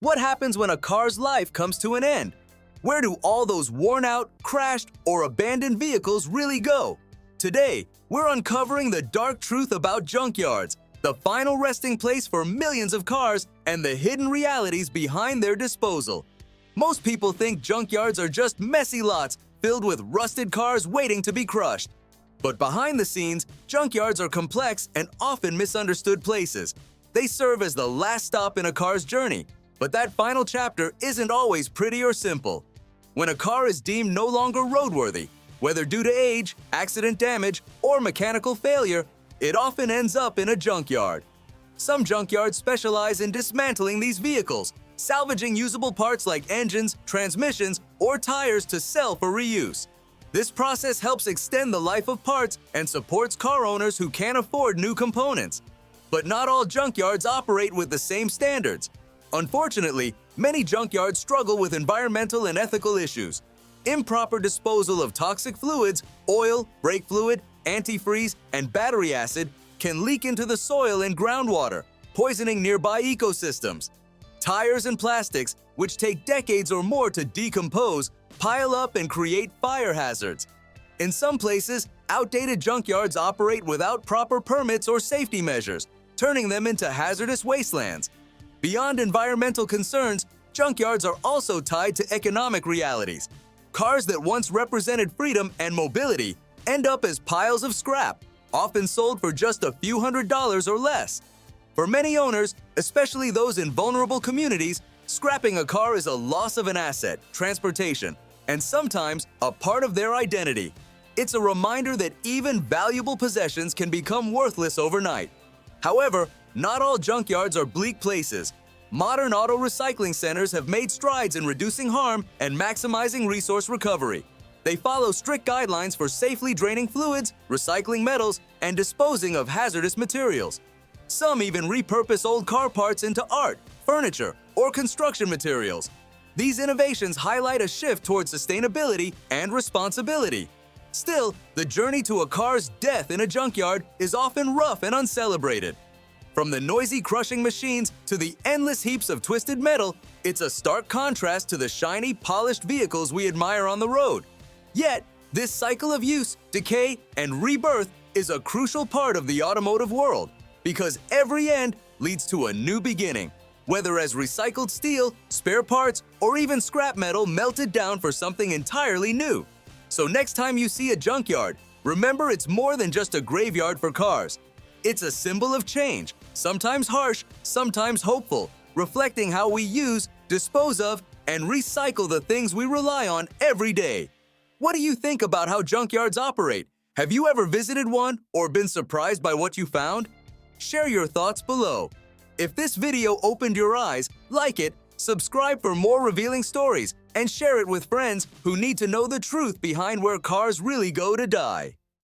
What happens when a car's life comes to an end? Where do all those worn-out, crashed, or abandoned vehicles really go? Today, we're uncovering the dark truth about junkyards, the final resting place for millions of cars, and the hidden realities behind their disposal. Most people think junkyards are just messy lots filled with rusted cars waiting to be crushed. But behind the scenes, junkyards are complex and often misunderstood places. They serve as the last stop in a car's journey, but that final chapter isn't always pretty or simple. When a car is deemed no longer roadworthy, whether due to age, accident damage, or mechanical failure, it often ends up in a junkyard. Some junkyards specialize in dismantling these vehicles, salvaging usable parts like engines, transmissions, or tires to sell for reuse. This process helps extend the life of parts and supports car owners who can't afford new components. But not all junkyards operate with the same standards. Unfortunately, many junkyards struggle with environmental and ethical issues. Improper disposal of toxic fluids, oil, brake fluid, antifreeze, and battery acid can leak into the soil and groundwater, poisoning nearby ecosystems. Tires and plastics, which take decades or more to decompose, pile up and create fire hazards. In some places, outdated junkyards operate without proper permits or safety measures, turning them into hazardous wastelands. Beyond environmental concerns, junkyards are also tied to economic realities. Cars that once represented freedom and mobility end up as piles of scrap, often sold for just a few $100s or less. For many owners, especially those in vulnerable communities, scrapping a car is a loss of an asset, transportation, and sometimes a part of their identity. It's a reminder that even valuable possessions can become worthless overnight. However, not all junkyards are bleak places. Modern auto recycling centers have made strides in reducing harm and maximizing resource recovery. They follow strict guidelines for safely draining fluids, recycling metals, and disposing of hazardous materials. Some even repurpose old car parts into art, furniture, or construction materials. These innovations highlight a shift towards sustainability and responsibility. Still, the journey to a car's death in a junkyard is often rough and uncelebrated. From the noisy crushing machines to the endless heaps of twisted metal, it's a stark contrast to the shiny, polished vehicles we admire on the road. Yet, this cycle of use, decay, and rebirth is a crucial part of the automotive world, because every end leads to a new beginning, whether as recycled steel, spare parts, or even scrap metal melted down for something entirely new. So next time you see a junkyard, remember it's more than just a graveyard for cars. It's a symbol of change, sometimes harsh, sometimes hopeful, reflecting how we use, dispose of, and recycle the things we rely on every day. What do you think about how junkyards operate? Have you ever visited one or been surprised by what you found? Share your thoughts below. If this video opened your eyes, like it, subscribe for more revealing stories, and share it with friends who need to know the truth behind where cars really go to die.